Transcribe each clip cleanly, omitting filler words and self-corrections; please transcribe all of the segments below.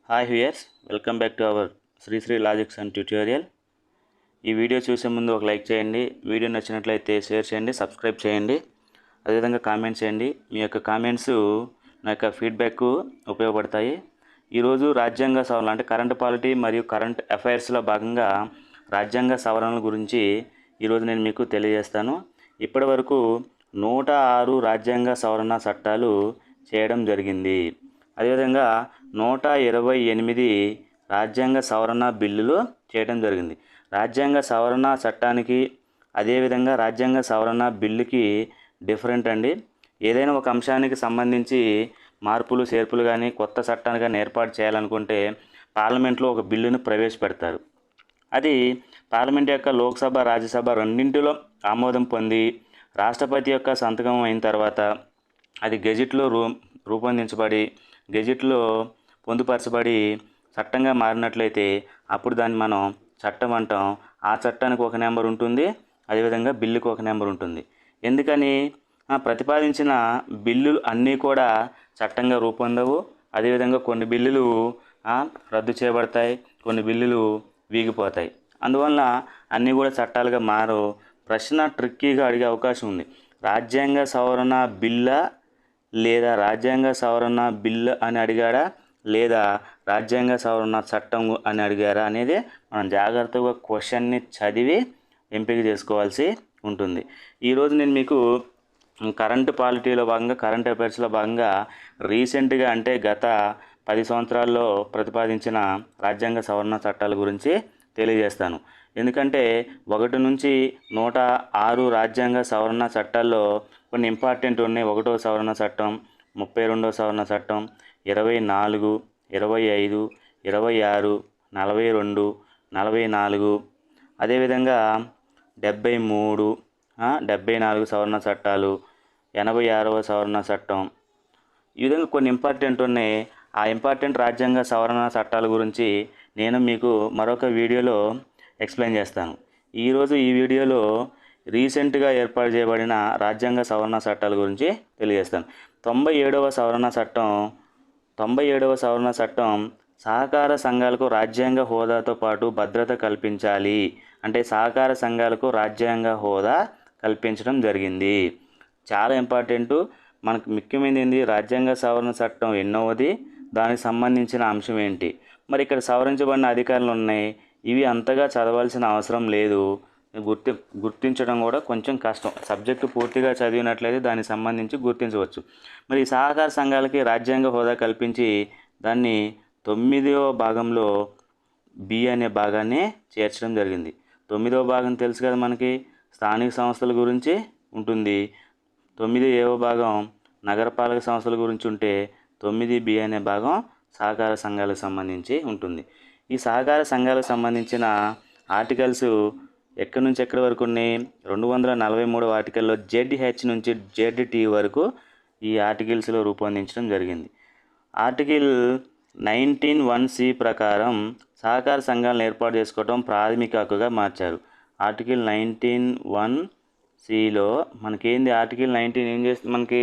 Hi viewers, welcome back to our Sri logics and tutorial. ఈ video చూసే ముందు ఒక లైక్ చేయండి. వీడియో నచ్చినట్లయితే షేర్ చేయండి, సబ్స్క్రైబ్ చేయండి, అదేవిధంగా కామెంట్ చేయండి. మీ యొక్క కామెంట్స్ నా యొక్క ఫీడ్బ్యాక్ ఉపయోగపడతాయి. ఈరోజు రాజ్యాంగ సవరణ అంటే కరెంట్ పాలిటీ మరియు కరెంట్ అఫైర్స్లో భాగంగా రాజ్యాంగ సవరణల గురించి ఈరోజు నేను మీకు తెలియజేస్తాను. ఇప్పటి వరకు 106 రాజ్యాంగ సవరణ చట్టాలు చేయడం జరిగింది. అదేవిధంగా 128 రాజ్యాంగ సవరణ బిల్లులు చేయడం జరిగింది. రాజ్యాంగ సవరణ చట్టానికి అదేవిధంగా రాజ్యాంగ సవరణ బిల్లుకి డిఫరెంట్ అండి. ఏదైనా ఒక అంశానికి సంబంధించి మార్పులు చేర్పులు కానీ కొత్త చట్టాన్ని కానీ ఏర్పాటు చేయాలనుకుంటే పార్లమెంట్లో ఒక బిల్లును ప్రవేశపెడతారు. అది పార్లమెంట్ యొక్క లోక్సభ రాజ్యసభ రెండింటిలో ఆమోదం పొంది రాష్ట్రపతి యొక్క సంతకం అయిన తర్వాత అది గెజిట్లో రూపొందించబడి గెజిట్లో పొందుపరచబడి చట్టంగా మారినట్లయితే అప్పుడు దాన్ని మనం చట్టం అంటాం. ఆ చట్టానికి ఒక నెంబర్ ఉంటుంది, అదేవిధంగా బిల్లుకు ఒక నెంబర్ ఉంటుంది. ఎందుకని ప్రతిపాదించిన బిల్లులు అన్నీ కూడా చట్టంగా రూపొందవు. అదేవిధంగా కొన్ని బిల్లులు రద్దు చేయబడతాయి, కొన్ని బిల్లులు వీగిపోతాయి. అందువల్ల అన్నీ కూడా చట్టాలుగా మారవు. ప్రశ్న ట్రిక్కీగా అడిగే అవకాశం ఉంది. రాజ్యాంగ సవరణ బిల్లా లేదా రాజ్యాంగ సవరణ బిల్లు అని అడిగాడా లేదా రాజ్యాంగ సవరణ చట్టం అని అడిగారా అనేది మనం జాగ్రత్తగా క్వశ్చన్ని చదివి ఎంపిక చేసుకోవాల్సి ఉంటుంది. ఈరోజు నేను మీకు కరెంట్ పాలిటీలో భాగంగా కరెంట్ అఫైర్స్లో భాగంగా రీసెంట్గా అంటే గత 10 సంవత్సరాల్లో ప్రతిపాదించిన రాజ్యాంగ సవరణ చట్టాల గురించి తెలియజేస్తాను. ఎందుకంటే 1 నుంచి 106 రాజ్యాంగ సవరణ చట్టాల్లో కొన్ని ఇంపార్టెంట్ ఉన్నాయి. 1వ సవరణ చట్టం, 32వ సవరణ చట్టం, 24, 25, 26, 42, 44, అదేవిధంగా 73, 74 సవరణ చట్టాలు, 86వ సవరణ చట్టం. ఈ విధంగా కొన్ని ఇంపార్టెంట్ ఉన్నాయి. ఆ ఇంపార్టెంట్ రాజ్యాంగ సవరణ చట్టాల గురించి నేను మీకు మరొక వీడియోలో ఎక్స్ప్లెయిన్ చేస్తాను. ఈరోజు ఈ వీడియోలో రీసెంట్గా ఏర్పాటు చేయబడిన రాజ్యాంగ సవరణ చట్టాల గురించి తెలియజేస్తాను. 97వ సవరణ చట్టం సహకార సంఘాలకు రాజ్యాంగ హోదాతో పాటు భద్రత కల్పించాలి. అంటే సహకార సంఘాలకు రాజ్యాంగ హోదా కల్పించడం జరిగింది. చాలా ఇంపార్టెంటు. మనకు ముఖ్యమైనది ఏంటి? రాజ్యాంగ సవరణ చట్టం ఎన్నోది, దానికి సంబంధించిన అంశం ఏంటి, మరి ఇక్కడ సవరించబడిన అధికారులు ఉన్నాయి. ఇవి అంతగా చదవాల్సిన అవసరం లేదు. గుర్తించడం కూడా కొంచెం కష్టం. సబ్జెక్టు పూర్తిగా చదివినట్లయితే దానికి సంబంధించి గుర్తించవచ్చు. మరి సహకార సంఘాలకి రాజ్యాంగ హోదా కల్పించి దాన్ని 9వ భాగంలో బి అనే భాగాన్ని చేర్చడం జరిగింది. 9వ భాగం తెలుసు కదా మనకి, స్థానిక సంస్థల గురించి ఉంటుంది. 9వ భాగం నగరపాలక సంస్థల గురించి ఉంటే 9B అనే భాగం సహకార సంఘాలకు సంబంధించి ఉంటుంది. ఈ సహకార సంఘాలకు సంబంధించిన ఆర్టికల్స్ ఎక్కడి నుంచి ఎక్కడి వరకు ఉన్నాయి? 243 ఆర్టికల్లో ZH నుంచి ZT వరకు ఈ ఆర్టికల్స్లో రూపొందించడం జరిగింది. ఆర్టికల్ 19(1)C ప్రకారం సహకార సంఘాలను ఏర్పాటు చేసుకోవడం ప్రాథమిక హక్కుగా మార్చారు. ఆర్టికల్ 19(1)Cలో మనకేంది? ఆర్టికల్ 19 ఏం చేస్తుంది? మనకి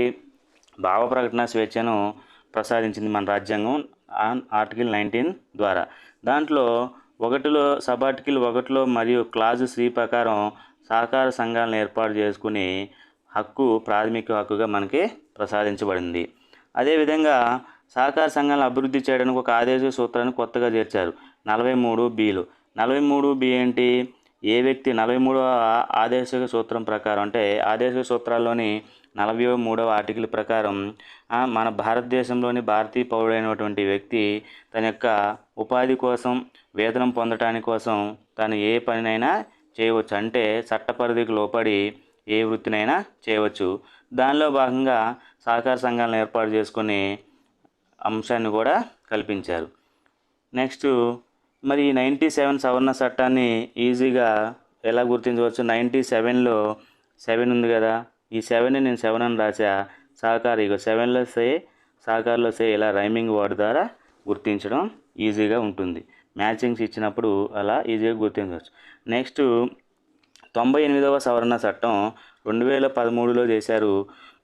భావ ప్రకటన స్వేచ్ఛను ప్రసాదించింది మన రాజ్యాంగం ఆర్టికల్ 19 ద్వారా. దాంట్లో 1లో సబ్ ఆర్టికల్ 1లో మరియు క్లాజ్ 3 ప్రకారం సహకార సంఘాలను ఏర్పాటు చేసుకునే హక్కు ప్రాథమిక హక్కుగా మనకి ప్రసాదించబడింది. అదేవిధంగా సహకార సంఘాలను అభివృద్ధి చేయడానికి ఒక ఆదేశ సూత్రాన్ని కొత్తగా చేర్చారు 43Bలో. 43B ఏంటి? ఏ వ్యక్తి 43వ ఆదేశ సూత్రం ప్రకారం అంటే ఆదేశ సూత్రాల్లోని 43వ ఆర్టికల్ ప్రకారం మన భారతదేశంలోని భారతీయ పౌరుడైనటువంటి వ్యక్తి తన యొక్క ఉపాధి కోసం, వేతనం పొందటానికి కోసం తను ఏ పనినైనా చేయవచ్చు. అంటే చట్ట పరిధికి లోపడి ఏ వృత్తినైనా చేయవచ్చు. దానిలో భాగంగా సహకార సంఘాలను ఏర్పాటు చేసుకునే అంశాన్ని కూడా కల్పించారు. నెక్స్ట్ మరి 97 సవరణ చట్టాన్ని ఈజీగా ఎలా గుర్తించవచ్చు? 97లో 7 ఉంది కదా, ఈ 7ని నేను 7 అని రాసా. సహకార 7లో సే, సహకారంలో సే, ఇలా రైమింగ్ వర్డ్ ద్వారా గుర్తించడం ఈజీగా ఉంటుంది. మ్యాచింగ్స్ ఇచ్చినప్పుడు అలా ఈజీగా గుర్తించవచ్చు. నెక్స్ట్ 98వ సవరణ చట్టం 2013లో చేశారు.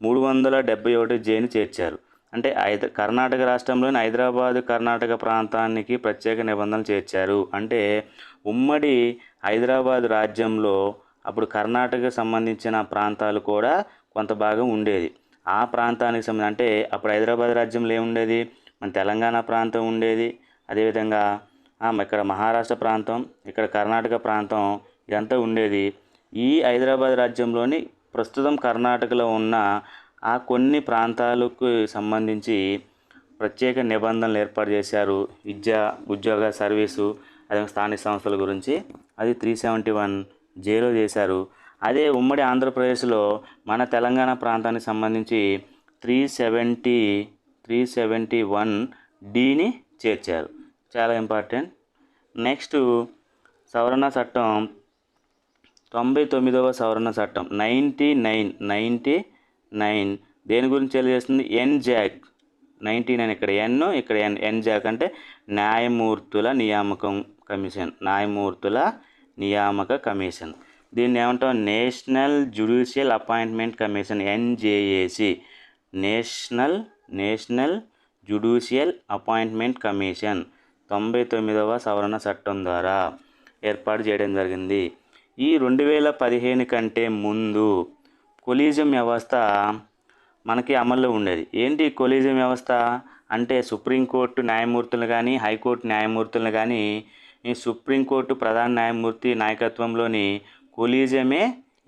371Jని చేర్చారు. అంటే కర్ణాటక రాష్ట్రంలోని హైదరాబాదు కర్ణాటక ప్రాంతానికి ప్రత్యేక నిబంధనలు చేర్చారు. అంటే ఉమ్మడి హైదరాబాద్ రాజ్యంలో అప్పుడు కర్ణాటకకు సంబంధించిన ప్రాంతాలు కూడా కొంత భాగం ఉండేది. ఆ ప్రాంతానికి సంబంధించి అంటే అప్పుడు హైదరాబాద్ రాజ్యంలో ఏముండేది, మన తెలంగాణ ప్రాంతం ఉండేది, అదేవిధంగా ఇక్కడ మహారాష్ట్ర ప్రాంతం, ఇక్కడ కర్ణాటక ప్రాంతం ఇదంతా ఉండేది. ఈ హైదరాబాద్ రాజ్యంలోని ప్రస్తుతం కర్ణాటకలో ఉన్న ఆ కొన్ని ప్రాంతాలకు సంబంధించి ప్రత్యేక నిబంధనలు ఏర్పాటు చేశారు. విద్య, ఉద్యోగ, సర్వీసు, అదే స్థానిక సంస్థల గురించి అది 371(0) చేశారు. అదే ఉమ్మడి ఆంధ్రప్రదేశ్లో మన తెలంగాణ ప్రాంతానికి సంబంధించి 371(d)ని చేర్చారు. చాలా ఇంపార్టెంట్. నెక్స్ట్ సవరణ చట్టం 99వ సవరణ చట్టం 99 దేని గురించి తెలియజేస్తుంది? ఎన్జాక్ 99 ఇక్కడ ఎన్, ఇక్కడ ఎన్జాక్ అంటే న్యాయమూర్తుల నియామక కమిషన్. దీన్ని ఏమంటాం? National judicial appointment commission, NJAC. National judicial appointment commission 99వ సవరణ చట్టం ద్వారా ఏర్పాటు చేయడం జరిగింది. ఈ 2015 కంటే ముందు కొలీజియం వ్యవస్థ మనకి అమల్లో ఉండేది. ఏంటి కొలీజియం వ్యవస్థ అంటే సుప్రీంకోర్టు న్యాయమూర్తులు కానీ, హైకోర్టు న్యాయమూర్తులను కానీ ఈ సుప్రీంకోర్టు ప్రధాన న్యాయమూర్తి నాయకత్వంలోని కొలీజియమే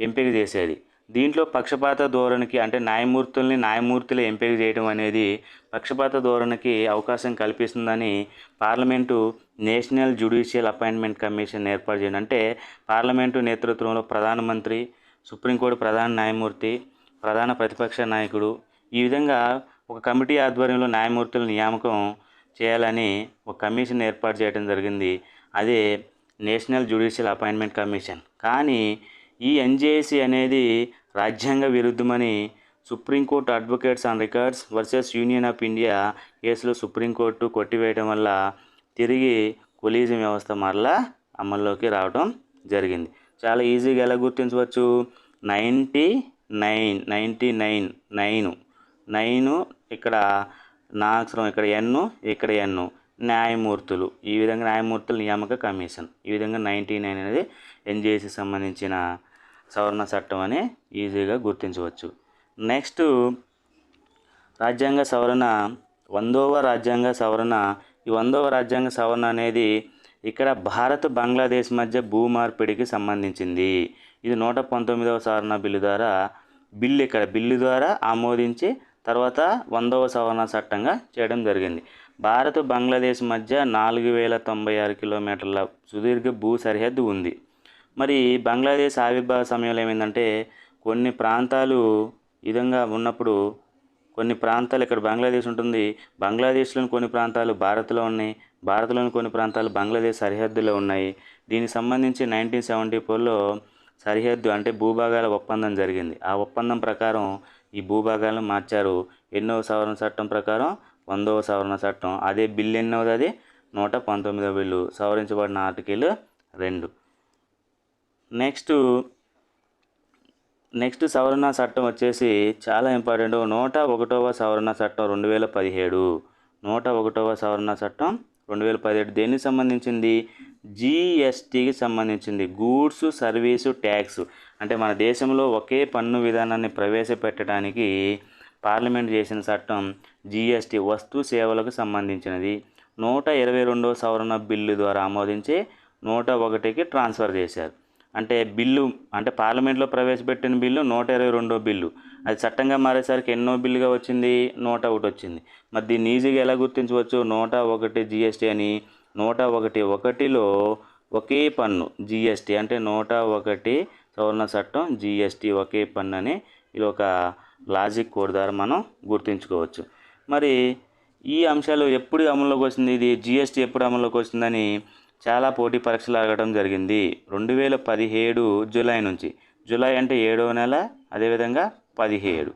ఎంపిక చేసేది. దీంట్లో పక్షపాత ధోరణికి అంటే న్యాయమూర్తులే ఎంపిక చేయడం అనేది పక్షపాత ధోరణికి అవకాశం కల్పిస్తుందని parliament national judicial appointment commission ఏర్పాటు చేయడం. అంటే పార్లమెంటు నేతృత్వంలో ప్రధానమంత్రి, సుప్రీంకోర్టు ప్రధాన న్యాయమూర్తి, ప్రధాన ప్రతిపక్ష నాయకుడు ఈ విధంగా ఒక కమిటీ ఆధ్వర్యంలో న్యాయమూర్తుల నియామకం చేయాలని ఒక కమిషన్ ఏర్పాటు చేయడం జరిగింది. అదే నేషనల్ జ్యుడిషియల్ అపాయింట్మెంట్ కమిషన్. కానీ ఈ ఎన్జేఏసీ అనేది రాజ్యాంగ విరుద్ధమని supreme court advocates on records versus union of India కేసులో సుప్రీంకోర్టు కొట్టివేయడం వల్ల తిరిగి కొలీజియం వ్యవస్థ మరలా అమల్లోకి రావడం జరిగింది. చాలా ఈజీగా ఎలా గుర్తించవచ్చు? 99 ఇక్కడ నా అక్షరం, ఇక్కడ ఎన్ను, ఇక్కడ ఎన్ను, న్యాయమూర్తులు. ఈ విధంగా న్యాయమూర్తుల నియామక కమిషన్. ఈ విధంగా 99 అనేది ఎన్జేఏసీ సంబంధించిన సవరణ చట్టం అని ఈజీగా గుర్తించవచ్చు. నెక్స్ట్ రాజ్యాంగ సవరణ, 100వ రాజ్యాంగ సవరణ. ఈ 100వ రాజ్యాంగ సవరణ అనేది ఇక్కడ భారత్ బంగ్లాదేశ్ మధ్య భూమార్పిడికి సంబంధించింది. ఇది 119వ సవరణ బిల్లు ద్వారా ఆమోదించి తర్వాత 100వ సవరణ చట్టంగా చేయడం జరిగింది. భారత్ బంగ్లాదేశ్ మధ్య 4096 కిలోమీటర్ల సుదీర్ఘ భూ సరిహద్దు ఉంది. మరి బంగ్లాదేశ్ ఆవిర్భావ సమయంలో ఏమైందంటే కొన్ని ప్రాంతాలు ఈ విధంగా ఉన్నప్పుడు కొన్ని ప్రాంతాలు ఇక్కడ బంగ్లాదేశ్ ఉంటుంది, బంగ్లాదేశ్లోని కొన్ని ప్రాంతాలు భారత్లో ఉన్నాయి, భారత్లోని కొన్ని ప్రాంతాలు బంగ్లాదేశ్ సరిహద్దులో ఉన్నాయి. దీనికి సంబంధించి 1974లో సరిహద్దు అంటే భూభాగాల ఒప్పందం జరిగింది. ఆ ఒప్పందం ప్రకారం ఈ భూభాగాలను మార్చారు. ఎన్నో సవరణ చట్టం ప్రకారం 100వ సవరణ చట్టం. అదే బిల్లు ఎన్నోది? అది 119వ బిల్లు, సవరించబడిన ఆర్టికల్ 2. నెక్స్ట్ సవరణ చట్టం వచ్చేసి చాలా ఇంపార్టెంట్. 101వ సవరణ చట్టం 2017. 101వ సవరణ చట్టం 2017 దేనికి సంబంధించింది? జిఎస్టీకి సంబంధించింది, గూడ్స్ సర్వీసు ట్యాక్స్. అంటే మన దేశంలో ఒకే పన్ను విధానాన్ని ప్రవేశపెట్టడానికి పార్లమెంట్ చేసిన చట్టం జిఎస్టీ, వస్తు సేవలకు సంబంధించినది. 122వ సవరణ బిల్లు ద్వారా ఆమోదించి 101కి ట్రాన్స్ఫర్ చేశారు. అంటే బిల్లు అంటే పార్లమెంట్లో ప్రవేశపెట్టిన బిల్లు 122వ బిల్లు, అది చట్టంగా మారేసరికి ఎన్నో బిల్లుగా వచ్చింది? 101 వచ్చింది. మరి దీన్ని ఈజీగా ఎలా గుర్తించవచ్చు? 101 జిఎస్టీ అని. 101లో ఒకే పన్ను జిఎస్టీ అంటే 101 సవరణ చట్టం జిఎస్టీ ఒకే పన్ను అని ఇది ఒక లాజిక్ కోడ్ ద్వారా మనం గుర్తుంచుకోవచ్చు. మరి ఈ అంశాలు ఎప్పుడు అమల్లోకి వచ్చింది? ఇది జిఎస్టీ ఎప్పుడు అమల్లోకి వచ్చిందని చాలా పోటీ పరీక్షలు అడగడం జరిగింది. 2017 జూలై నుంచి. జూలై అంటే 7వ నెల, అదేవిధంగా 17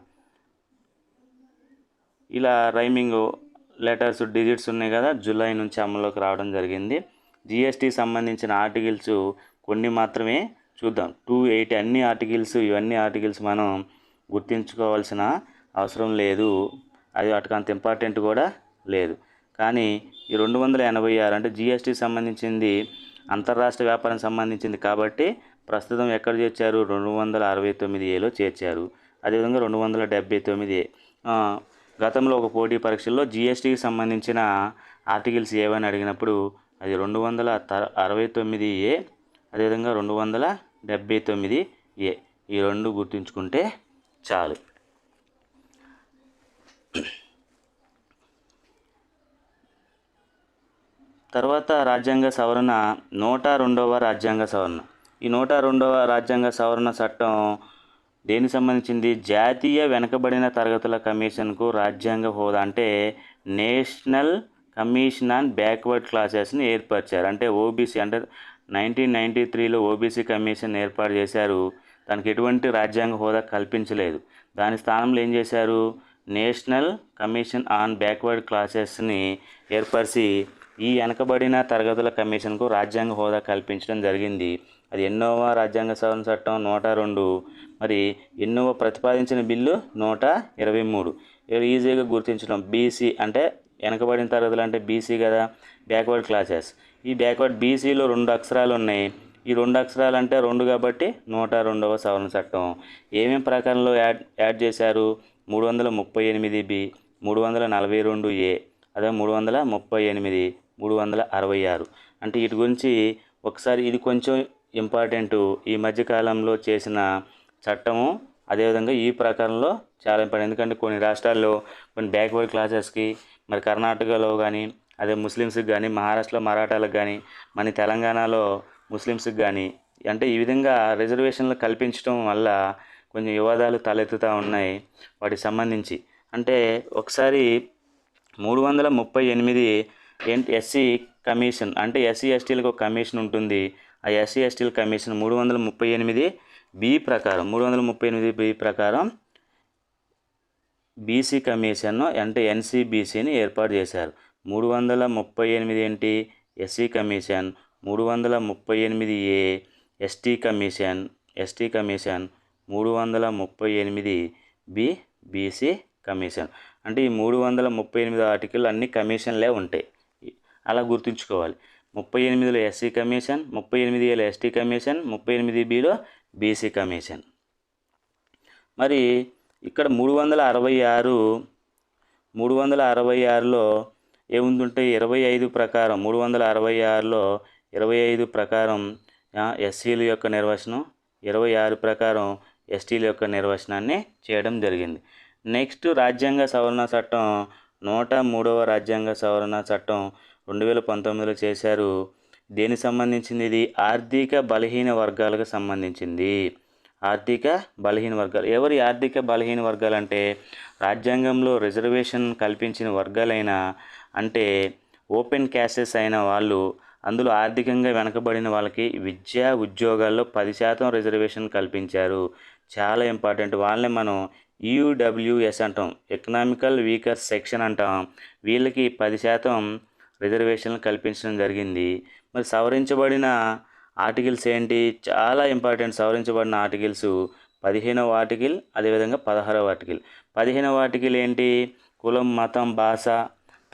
ఇలా రైమింగ్ లెటర్స్ డిజిట్స్ ఉన్నాయి కదా, జూలై నుంచి అమల్లోకి రావడం జరిగింది. జిఎస్టీకి సంబంధించిన ఆర్టికల్స్ కొన్ని మాత్రమే చూద్దాం. 280 అన్ని ఆర్టికల్స్, ఇవన్నీ ఆర్టికల్స్ మనం గుర్తుంచుకోవాల్సిన అవసరం లేదు. అది వాటికి అంత ఇంపార్టెంట్ కూడా లేదు. కానీ ఈ 286 అంటే జిఎస్టీకి సంబంధించింది అంతర్రాష్ట్ర వ్యాపారానికి సంబంధించింది కాబట్టి ప్రస్తుతం ఎక్కడ చేర్చారు 269Aలో చేర్చారు. అదేవిధంగా 279A. గతంలో ఒక పోటీ పరీక్షల్లో జిఎస్టీకి సంబంధించిన ఆర్టికల్స్ ఏవని అడిగినప్పుడు అది 269A, అదేవిధంగా 279A. ఈ రెండు గుర్తుంచుకుంటే చాలు. తర్వాత రాజ్యాంగ సవరణ 102వ రాజ్యాంగ సవరణ. ఈ 102వ రాజ్యాంగ సవరణ చట్టం దేనికి సంబంధించింది? జాతీయ వెనుకబడిన తరగతుల కమిషన్కు రాజ్యాంగ హోదా అంటే నేషనల్ కమిషన్ ఆన్ బ్యాక్వర్డ్ క్లాసెస్ని ఏర్పరిచారు. అంటే ఓబీసీ అంటే 1993లో ఓబీసీ కమిషన్ ఏర్పాటు చేశారు. దానికి ఎటువంటి రాజ్యాంగ హోదా కల్పించలేదు. దాని స్థానంలో ఏం చేశారు? నేషనల్ కమిషన్ ఆన్ బ్యాక్వర్డ్ క్లాసెస్ని ఏర్పరిచి ఈ వెనకబడిన తరగతుల కమిషన్కు రాజ్యాంగ హోదా కల్పించడం జరిగింది. అది ఎన్నోవ రాజ్యాంగ సవరణ చట్టం 102. మరి ఎన్నోవ ప్రతిపాదించిన బిల్లు 123. ఈజీగా గుర్తించడం. బీసీ అంటే వెనకబడిన తరగతులు అంటే బీసీ కదా, బ్యాక్వర్డ్ క్లాసెస్. ఈ బ్యాక్వర్డ్ బీసీలో 2 అక్షరాలు ఉన్నాయి. ఈ 2 అక్షరాలు అంటే 2 కాబట్టి 102వ సవరణ చట్టం. ఏమేమి ప్రకారంలో యాడ్ చేశారు? 338B, 342A, అదే 338, 366. అంటే వీటి గురించి ఒకసారి ఇది కొంచెం ఇంపార్టెంటు. ఈ మధ్యకాలంలో చేసిన చట్టము అదేవిధంగా ఈ ప్రకారంలో చాలా ఇంపార్టెంట్. ఎందుకంటే కొన్ని రాష్ట్రాల్లో కొన్ని బ్యాక్వర్డ్ క్లాసెస్కి, మరి కర్ణాటకలో కానీ, అదే ముస్లిమ్స్కి కానీ, మహారాష్ట్రలో మరాఠాలకు కానీ, మన తెలంగాణలో ముస్లిమ్స్కి కానీ, అంటే ఈ విధంగా రిజర్వేషన్లు కల్పించడం వల్ల కొంచెం వివాదాలు తలెత్తుతూ ఉన్నాయి వాటికి సంబంధించి. అంటే ఒకసారి 338 ఎస్సీ కమిషన్ అంటే ఎస్సీ ఎస్టీలకు ఒక కమిషన్ ఉంటుంది. ఆ ఎస్సీ ఎస్టీల కమిషన్ 338B ప్రకారం బీసీ కమిషన్ అంటే ఎన్సీబీసీని ఏర్పాటు చేశారు. 338 ఏంటి? SC commission. 338A ST commission. 338B BC commission. అంటే ఈ 338 ఆర్టికల్ అన్ని కమిషన్లే ఉంటాయి. అలా గుర్తుంచుకోవాలి. 38లో ఎస్సీ కమిషన్, 38Aలో ఎస్టీ కమిషన్, 38Bలో బీసీ కమిషన్. మరి ఇక్కడ 366లో ఏముందంటే 25 ప్రకారం 366లో 25 ప్రకారం ఎస్సీల యొక్క నిర్వచనం, 26 ప్రకారం ఎస్టీల యొక్క నిర్వచనాన్ని చేయడం జరిగింది. నెక్స్ట్ రాజ్యాంగ సవరణ చట్టం 103వ రాజ్యాంగ సవరణ చట్టం 2019లో చేశారు. దేనికి సంబంధించింది? ఇది ఆర్థిక బలహీన వర్గాలకు సంబంధించింది. ఆర్థిక బలహీన వర్గాలు. ఎవరి ఆర్థిక బలహీన వర్గాలు అంటే రాజ్యాంగంలో రిజర్వేషన్ కల్పించిన వర్గాలైన అంటే ఓపెన్ క్యాస్టెస్ అయిన వాళ్ళు, అందులో ఆర్థికంగా వెనకబడిన వాళ్ళకి విద్యా ఉద్యోగాల్లో 10% రిజర్వేషన్ కల్పించారు. చాలా ఇంపార్టెంట్. వాళ్ళని మనం ఈడబ్ల్యూఎస్ అంటాం, ఎకనామికల్ వీకర్ సెక్షన్ అంటాం. వీళ్ళకి 10% రిజర్వేషన్లు కల్పించడం జరిగింది. మరి సవరించబడిన ఆర్టికల్స్ ఏంటి? చాలా ఇంపార్టెంట్. సవరించబడిన ఆర్టికల్స్ 15వ ఆర్టికల్, అదేవిధంగా 16వ ఆర్టికల్. 15వ ఆర్టికల్ ఏంటి? కులం, మతం, భాష,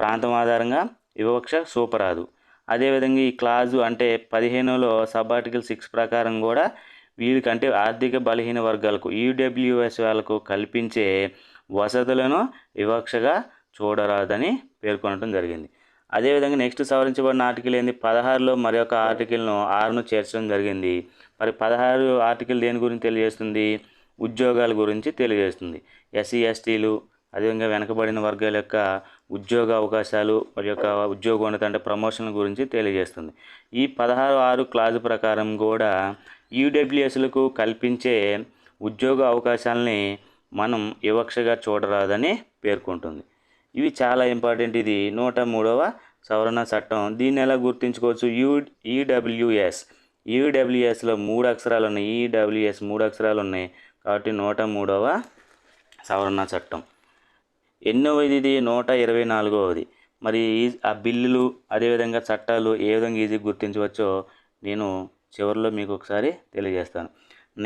ప్రాంతం ఆధారంగా వివక్ష చూపరాదు. అదేవిధంగా ఈ క్లాజు అంటే 15లో సబ్ ఆర్టికల్ 6 ప్రకారం కూడా వీరికంటే ఆర్థిక బలహీన వర్గాలకు ఈడబ్ల్యూఎస్ వాళ్ళకు కల్పించే వసతులను వివక్షగా చూడరాదని పేర్కొనడం జరిగింది. అదేవిధంగా నెక్స్ట్ సవరించబడిన ఆర్టికల్ ఏంది? 16లో మరి ఒక ఆర్టికల్ను 6ను చేర్చడం జరిగింది. మరి 16 ఆర్టికల్ దేని గురించి తెలియజేస్తుంది? ఉద్యోగాల గురించి తెలియజేస్తుంది. ఎస్సీ ఎస్టీలు అదేవిధంగా వెనకబడిన వర్గాల యొక్క ఉద్యోగ అవకాశాలు, వారి యొక్క ఉద్యోగోన్నతి అంటే ప్రమోషన్ల గురించి తెలియజేస్తుంది. ఈ 16(6) క్లాజు ప్రకారం కూడా ఈడబ్ల్యూఎస్లకు కల్పించే ఉద్యోగ అవకాశాలని మనం వివక్షగా చూడరాదని పేర్కొంటుంది. ఇవి చాలా ఇంపార్టెంట్. ఇది 103వ సవరణ చట్టం. దీన్ని ఎలా గుర్తించుకోవచ్చు? ఈడబ్ల్యూఎస్లో 3 అక్షరాలు ఉన్నాయి. ఈడబ్ల్యూఎస్ 3 అక్షరాలు ఉన్నాయి కాబట్టి 103వ సవరణ చట్టం. ఎన్నోది? ఇది 124వది. మరి ఆ బిల్లులు అదేవిధంగా చట్టాలు ఏ విధంగా ఈజీగా గుర్తించవచ్చో నేను చివరిలో మీకు ఒకసారి తెలియజేస్తాను.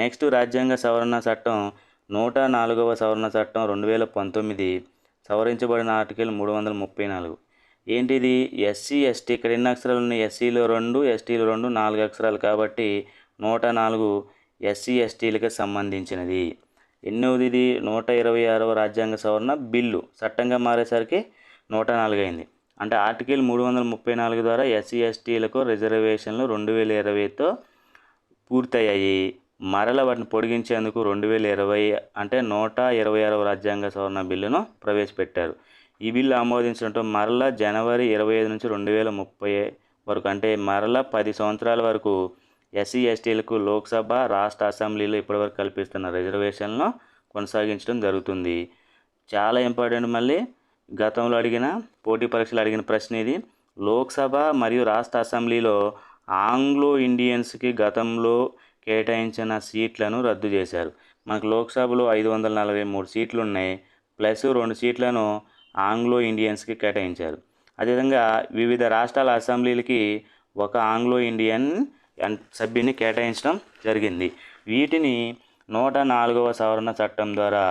నెక్స్ట్ రాజ్యాంగ సవరణ చట్టం 104వ సవరణ చట్టం 2019. సవరించబడిన ఆర్టికల్ 334. ఏంటిది? SC ST. ఇక్కడ ఎన్ని అక్షరాలు ఉన్నాయి? ఎస్సీలో 2, ఎస్టీలో 2, 4 అక్షరాలు కాబట్టి 104 ఎస్సీ ఎస్టీలకు సంబంధించినది. ఎన్నోది ఇది? 126వ రాజ్యాంగ సవరణ బిల్లు చట్టంగా మారేసరికి 104 అయింది. అంటే ఆర్టికల్ 334 ద్వారా ఎస్సీ ఎస్టీలకు రిజర్వేషన్లు 2020తో పూర్తయ్యాయి. మరల వాటిని పొడిగించేందుకు 2020 అంటే 126వ రాజ్యాంగ సవరణ బిల్లును ప్రవేశపెట్టారు. ఈ బిల్లు ఆమోదించడంతో మరలా జనవరి 25 నుంచి 2030 వరకు అంటే మరలా 10 సంవత్సరాల వరకు ఎస్సీ ఎస్టీలకు లోక్సభ, రాష్ట్ర అసెంబ్లీలో ఇప్పటివరకు కల్పిస్తున్న రిజర్వేషన్లను కొనసాగించడం జరుగుతుంది. చాలా ఇంపార్టెంట్. మళ్ళీ గతంలో అడిగిన పోటీ పరీక్షలు అడిగిన ప్రశ్న ఇది. లోక్సభ మరియు రాష్ట్ర అసెంబ్లీలో ఆంగ్లో ఇండియన్స్కి గతంలో కేటాయించిన సీట్లను రద్దు చేశారు. మనకు లోక్సభలో 543 సీట్లు ఉన్నాయి, ప్లస్ 2 సీట్లను ఆంగ్లో ఇండియన్స్కి కేటాయించారు. అదేవిధంగా వివిధ రాష్ట్రాల అసెంబ్లీలకి ఒక ఆంగ్లో ఇండియన్ సభ్యుని కేటాయించడం జరిగింది. వీటిని 104వ సవరణ చట్టం ద్వారా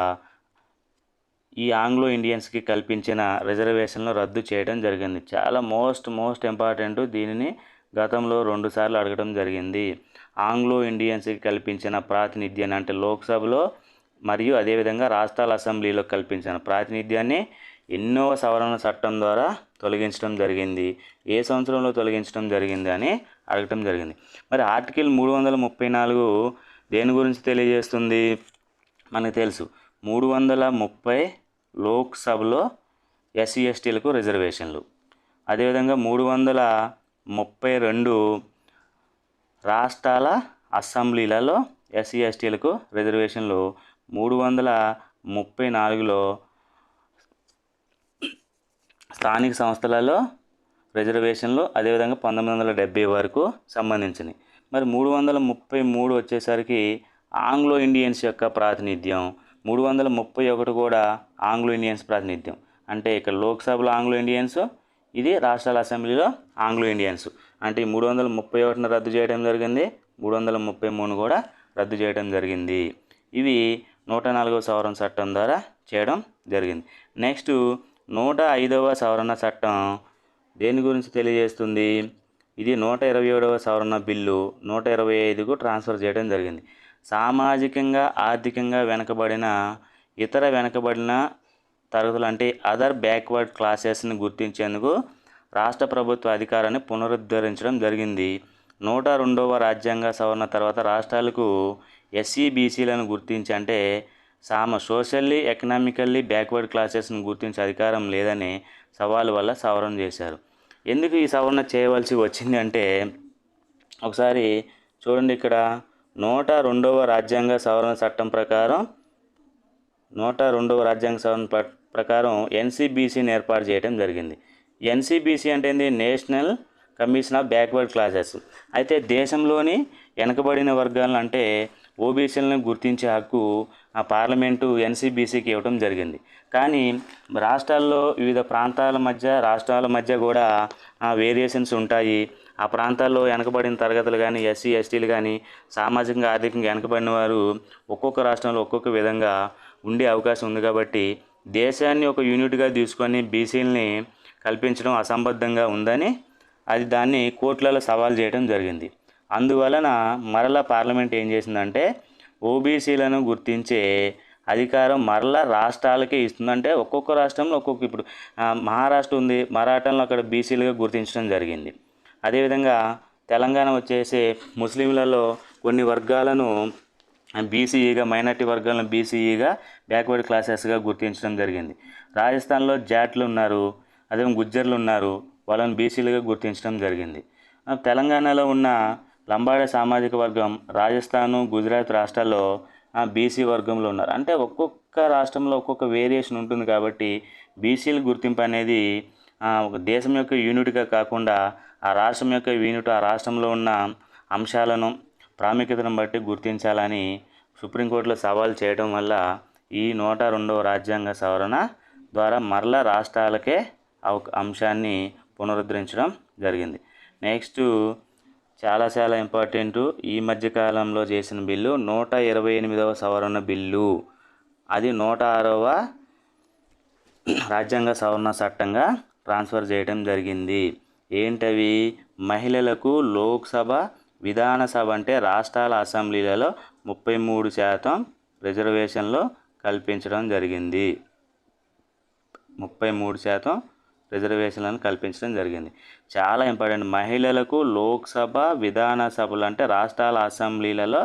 ఈ ఆంగ్లో ఇండియన్స్కి కల్పించిన రిజర్వేషన్లు రద్దు చేయడం జరిగింది. చాలా మోస్ట్ ఇంపార్టెంట్. దీనిని గతంలో 2 సార్లు అడగడం జరిగింది. ఆంగ్లో ఇండియన్స్కి కల్పించిన ప్రాతినిధ్యాన్ని అంటే లోక్సభలో మరియు అదేవిధంగా రాష్ట్రాల అసెంబ్లీలో కల్పించిన ప్రాతినిధ్యాన్ని ఎన్నోవ సవరణ చట్టం ద్వారా తొలగించడం జరిగింది, ఏ సంవత్సరంలో తొలగించడం జరిగింది అని అడగటం జరిగింది. మరి ఆర్టికల్ 334 దేని గురించి తెలియజేస్తుంది? మనకు తెలుసు. 330 లోక్సభలో ఎస్సీ ఎస్టీలకు రిజర్వేషన్లు, అదేవిధంగా 332 రాష్ట్రాల అసెంబ్లీలలో ఎస్సీ ఎస్టీలకు రిజర్వేషన్లు, 334లో స్థానిక సంస్థలలో రిజర్వేషన్లు, అదేవిధంగా 1970 వరకు సంబంధించినవి. మరి 333 వచ్చేసరికి ఆంగ్లో ఇండియన్స్ యొక్క ప్రాతినిధ్యం, 331 కూడా ఆంగ్లో ఇండియన్స్ ప్రాతినిధ్యం. అంటే ఇక్కడ లోక్సభలో ఆంగ్లో ఇండియన్స్, ఇది రాష్ట్రాల అసెంబ్లీలో ఆంగ్లో ఇండియన్స్. అంటే ఈ 331ను రద్దు చేయడం జరిగింది, 333 కూడా రద్దు చేయడం జరిగింది. ఇవి 104వ సవరణ చట్టం ద్వారా చేయడం జరిగింది. నెక్స్ట్ 105వ సవరణ చట్టం దేని గురించి తెలియజేస్తుంది? ఇది 127వ సవరణ బిల్లు 125కు ట్రాన్స్ఫర్ చేయడం జరిగింది. సామాజికంగా ఆర్థికంగా వెనుకబడిన ఇతర వెనుకబడిన తరగతులు అంటే అదర్ బ్యాక్వర్డ్ క్లాసెస్ని గుర్తించేందుకు రాష్ట్ర ప్రభుత్వ అధికారాన్ని పునరుద్ధరించడం జరిగింది. 102వ రాజ్యాంగ సవరణ తర్వాత రాష్ట్రాలకు ఎస్సీ బీసీలను గుర్తించి అంటే సోషల్లీ ఎకనామికల్లీ బ్యాక్వర్డ్ క్లాసెస్ని గుర్తించే అధికారం లేదని సవాలు వల్ల సవరణ చేశారు. ఎందుకు ఈ సవరణ చేయవలసి వచ్చింది అంటే ఒకసారి చూడండి. ఇక్కడ 102వ రాజ్యాంగ సవరణ చట్టం ప్రకారం 102వ రాజ్యాంగ సవరణ ప్రకారం ఎన్సీబీసీని ఏర్పాటు చేయడం జరిగింది. ఎన్సీబీసీ అంటే ఏంది? National commission of backward classes. అయితే దేశంలోని వెనుకబడిన వర్గాలను అంటే ఓబీసీలను గుర్తించే హక్కు ఆ పార్లమెంటు ఎన్సీబీసీకి ఇవ్వడం జరిగింది. కానీ రాష్ట్రాల్లో వివిధ రాష్ట్రాల మధ్య కూడా వేరియేషన్స్ ఉంటాయి. ఆ ప్రాంతాల్లో వెనుకబడిన తరగతులు కానీ ఎస్సీ ఎస్టీలు కానీ సామాజికంగా ఆర్థికంగా వెనుకబడిన వారు ఒక్కొక్క రాష్ట్రంలో ఒక్కొక్క విధంగా ఉండే అవకాశం ఉంది. కాబట్టి దేశాన్ని ఒక యూనిట్గా తీసుకొని బీసీలని కల్పించడం అసంబద్ధంగా ఉందని దాన్ని కోర్టులలో సవాల్ చేయడం జరిగింది. అందువలన మరలా పార్లమెంట్ ఏం చేసిందంటే ఓబీసీలను గుర్తించే అధికారం మరలా రాష్ట్రాలకే ఇస్తుందంటే ఒక్కొక్క రాష్ట్రంలో ఇప్పుడు మహారాష్ట్ర ఉంది, మరాఠాలను అక్కడ బీసీలుగా గుర్తించడం జరిగింది. అదేవిధంగా తెలంగాణ వచ్చేసి ముస్లింలలో కొన్ని వర్గాలను బీసీఈగా, మైనార్టీ వర్గాలను బీసీఈగా బ్యాక్వర్డ్ క్లాసెస్గా గుర్తించడం జరిగింది. రాజస్థాన్లో జాట్లు ఉన్నారు, అదే గుజ్జర్లు ఉన్నారు, వాళ్ళని బీసీలుగా గుర్తించడం జరిగింది. తెలంగాణలో ఉన్న లంబాడ సామాజిక వర్గం రాజస్థాను, గుజరాత్ రాష్ట్రాల్లో బీసీ వర్గంలో ఉన్నారు. అంటే ఒక్కొక్క రాష్ట్రంలో ఒక్కొక్క వేరియేషన్ ఉంటుంది. కాబట్టి బీసీల గుర్తింపు అనేది ఒక దేశం యొక్క యూనిట్గా కాకుండా ఆ రాష్ట్రం యొక్క యూనిట్, ఆ రాష్ట్రంలో ఉన్న అంశాలను ప్రాముఖ్యతను బట్టి గుర్తించాలని సుప్రీంకోర్టులో సవాల్ చేయడం వల్ల ఈ 102వ రాజ్యాంగ సవరణ ద్వారా మరలా రాష్ట్రాలకే అంశాన్ని పునరుద్ధరించడం జరిగింది. నెక్స్ట్ చాలా ఇంపార్టెంట్, ఈ మధ్యకాలంలో చేసిన బిల్లు 128వ సవరణ బిల్లు. అది 106వ రాజ్యాంగ సవరణ చట్టంగా ట్రాన్స్ఫర్ చేయడం జరిగింది. ఏంటవి? మహిళలకు లోక్సభ, విధానసభ అంటే రాష్ట్రాల అసెంబ్లీలలో 33% రిజర్వేషన్లు కల్పించడం జరిగింది. 33% రిజర్వేషన్లను కల్పించడం జరిగింది. చాలా ఇంపార్టెంట్. మహిళలకు లోక్సభ, విధానసభలు అంటే రాష్ట్రాల అసెంబ్లీలలో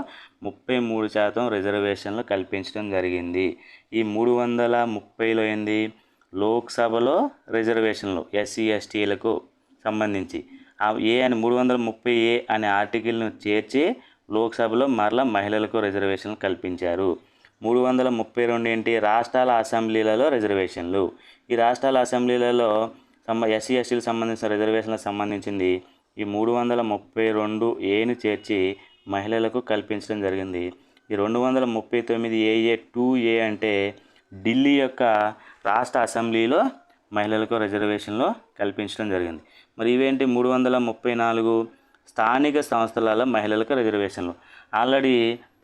33% రిజర్వేషన్లు కల్పించడం జరిగింది. ఈ 330లో ఏంది? లోక్సభలో రిజర్వేషన్లు ఎస్సీ ఎస్టీలకు సంబంధించి ఏ అని 330A అనే ఆర్టికల్ను చేర్చి లోక్సభలో మరలా మహిళలకు రిజర్వేషన్లు కల్పించారు. 332 ఏంటి? రాష్ట్రాల అసెంబ్లీలలో రిజర్వేషన్లు. ఈ రాష్ట్రాల అసెంబ్లీలలో ఎస్సీ ఎస్టీలకు సంబంధించిన రిజర్వేషన్లకు సంబంధించింది ఈ 332Aని చేర్చి మహిళలకు కల్పించడం జరిగింది. ఈ 239AA 2A అంటే ఢిల్లీ యొక్క రాష్ట్ర అసెంబ్లీలో మహిళలకు రిజర్వేషన్లు కల్పించడం జరిగింది. మరి ఇవేంటి? 334 స్థానిక సంస్థలలో మహిళలకు రిజర్వేషన్లు. ఆల్రెడీ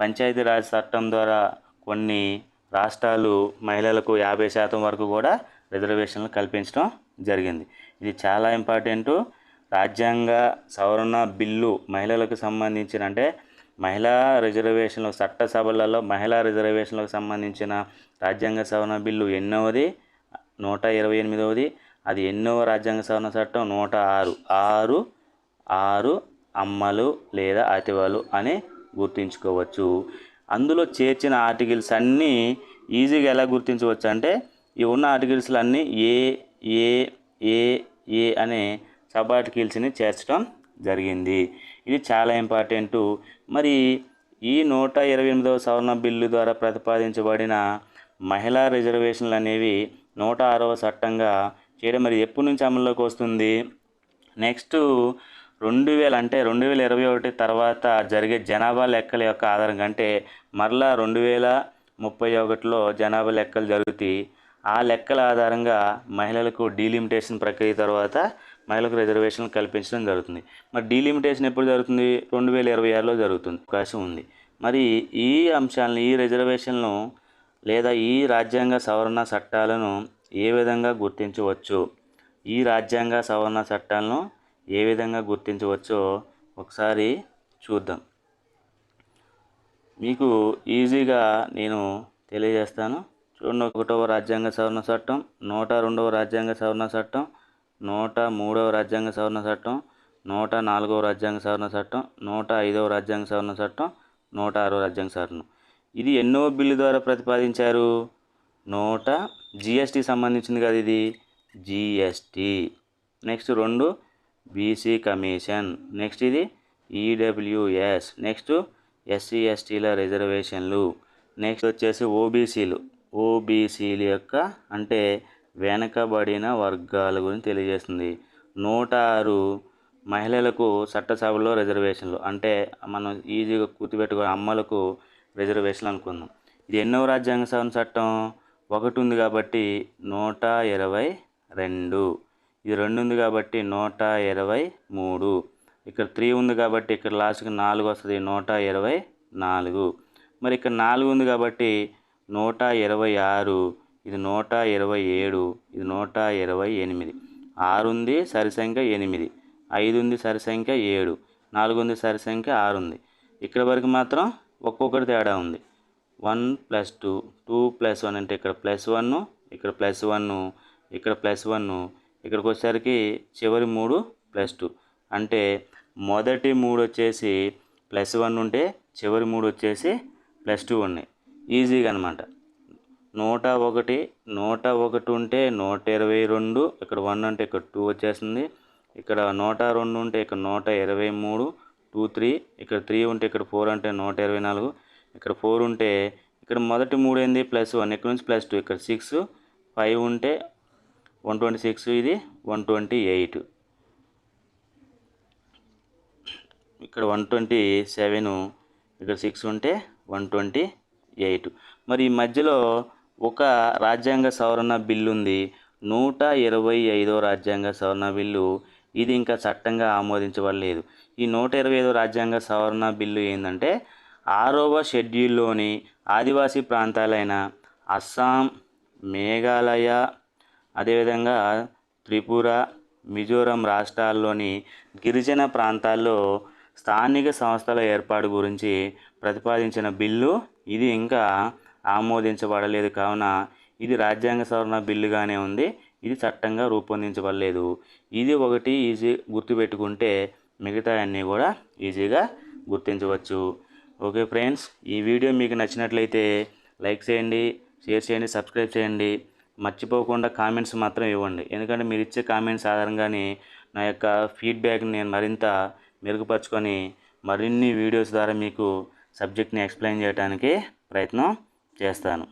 పంచాయతీరాజ్ చట్టం ద్వారా కొన్ని రాష్ట్రాలు మహిళలకు 50% వరకు కూడా రిజర్వేషన్లు కల్పించడం జరిగింది. ఇది చాలా ఇంపార్టెంటు. రాజ్యాంగ సవరణ బిల్లు మహిళలకు సంబంధించిన అంటే మహిళా రిజర్వేషన్లు చట్టసభలలో మహిళా రిజర్వేషన్లకు సంబంధించిన రాజ్యాంగ సవరణ బిల్లు ఎన్నోది? 128వది. అది ఎన్నో రాజ్యాంగ సవరణ చట్టం? 106. 6 అమ్మలు లేదా అతివలు అని గుర్తుంచుకోవచ్చు. అందులో చేర్చిన ఆర్టికల్స్ అన్నీ ఈజీగా ఎలా గుర్తించవచ్చు అంటే ఈ ఉన్న ఆర్టికల్స్లు అన్నీ ఏ అనే సబ్ ఆర్టికల్స్ని చేర్చడం జరిగింది. ఇది చాలా ఇంపార్టెంటు. మరి ఈ 128వ సవరణ బిల్లు ద్వారా ప్రతిపాదించబడిన మహిళా రిజర్వేషన్లు అనేవి 106వ చట్టంగా చేయడం మరి ఎప్పటి నుంచి అమల్లోకి వస్తుంది? నెక్స్ట్ 2000 అంటే 2021 తర్వాత జరిగే జనాభా లెక్కల యొక్క ఆధారంగా అంటే మరలా 2031లో జనాభా లెక్కలు జరుగుతాయి. ఆ లెక్కల ఆధారంగా మహిళలకు డీలిమిటేషన్ ప్రక్రియ తర్వాత మహిళలకు రిజర్వేషన్లు కల్పించడం జరుగుతుంది. మరి డీలిమిటేషన్ ఎప్పుడు జరుగుతుంది? 2026లో జరుగుతుంది అవకాశం ఉంది. మరి ఈ అంశాలను ఈ రిజర్వేషన్లను లేదా ఈ రాజ్యాంగ సవరణ చట్టాలను ఏ విధంగా గుర్తించవచ్చు? ఈ రాజ్యాంగ సవరణ చట్టాలను ఏ విధంగా గుర్తించవచ్చో ఒకసారి చూద్దాం. మీకు ఈజీగా నేను తెలియజేస్తాను. చూడండి. 1వ రాజ్యాంగ సవరణ చట్టం, 102వ రాజ్యాంగ సవరణ చట్టం, 103వ రాజ్యాంగ సవరణ చట్టం, 104వ రాజ్యాంగ సవరణ చట్టం, 105వ రాజ్యాంగ సవరణ చట్టం, 106వ రాజ్యాంగ సవరణ. ఇది ఎన్నో బిల్లు ద్వారా ప్రతిపాదించారు? GST సంబంధించింది కదా ఇది. GST. Next 2 BC commission. Next ఇది EWS. నెక్స్ట్ SC STల రిజర్వేషన్లు. నెక్స్ట్ వచ్చేసి ఓబీసీల యొక్క అంటే వెనకబడిన వర్గాల గురించి తెలియజేస్తుంది. 106 మహిళలకు చట్టసభలో రిజర్వేషన్లు అంటే మనం ఈజీగా గుర్తుపెట్టుకుని అమ్మలకు రిజర్వేషన్లు అనుకుందాం. ఇది ఎన్నో రాజ్యాంగ సవరణ చట్టం? 1 ఉంది కాబట్టి 122. ఇది 2 ఉంది కాబట్టి 123. ఇక్కడ 3 ఉంది కాబట్టి ఇక్కడ లాస్ట్కి 4 వస్తుంది, 124. మరి ఇక్కడ 4 ఉంది కాబట్టి 126. ఇది 127. ఇది 128. 6 ఉంది సరి సంఖ్య 8. 5 ఉంది సరి సంఖ్య 7. 4 ఉంది సరి సంఖ్య 6 ఉంది. ఇక్కడ వరకు మాత్రం ఒక్కొక్కటి తేడా ఉంది. 1 + 2, 2 + 1 అంటే ఇక్కడ +1, ఇక్కడ +1, ఇక్కడ +1, ఇక్కడికి వచ్చేసరికి చివరి 3 +2 అంటే మొదటి 3 వచ్చేసి +1 ఉంటే చివరి 3 వచ్చేసి +2 ఉన్నాయి. ఈజీగా అనమాట. 101 ఉంటే 122, ఇక్కడ 1 అంటే ఇక్కడ 2 వచ్చేస్తుంది. ఇక్కడ 102 ఉంటే ఇక్కడ 123, 2 3, ఇక్కడ 3 ఉంటే ఇక్కడ 4 అంటే 124, ఇక్కడ 4 ఉంటే ఇక్కడ మొదటి 3 ఏంది +1, ఇక్కడ నుంచి +2, ఇక్కడ 6, 5 ఉంటే 126, ఇది 128, ఇక్కడ 127, ఇక్కడ 6 ఉంటే 128. మరి ఈ మధ్యలో ఒక రాజ్యాంగ సవరణ బిల్లు ఉంది, 125వ రాజ్యాంగ సవరణ బిల్లు. ఇది ఇంకా చట్టంగా ఆమోదించబడలేదు. ఈ 125వ రాజ్యాంగ సవరణ బిల్లు ఏంటంటే 6వ షెడ్యూల్లోని ఆదివాసీ ప్రాంతాలైన అస్సాం, మేఘాలయ, అదేవిధంగా త్రిపుర, మిజోరం రాష్ట్రాల్లోని గిరిజన ప్రాంతాల్లో స్థానిక సంస్థల ఏర్పాటు గురించి ప్రతిపాదించిన బిల్లు ఇది ఇంకా ఆమోదించబడలేదు. కావున ఇది రాజ్యాంగ సవరణ బిల్లుగానే ఉంది, ఇది చట్టంగా రూపొందించబడలేదు. ఇది ఒకటి ఈజీ గుర్తుపెట్టుకుంటే మిగతా అన్నీ కూడా ఈజీగా గుర్తించవచ్చు. ఓకే ఫ్రెండ్స్, ఈ వీడియో మీకు నచ్చినట్లయితే లైక్ చేయండి, షేర్ చేయండి, సబ్స్క్రైబ్ చేయండి. మర్చిపోకుండా కామెంట్స్ మాత్రం ఇవ్వండి, ఎందుకంటే మీరు ఇచ్చే కామెంట్స్ ఆధారంగానే నా యొక్క ఫీడ్బ్యాక్ని నేను మరింత మెరుగుపరుచుకొని మరిన్ని వీడియోస్ ద్వారా మీకు సబ్జెక్ట్ని ఎక్స్ప్లెయిన్ చేయడానికి ప్రయత్నం చేస్తాను.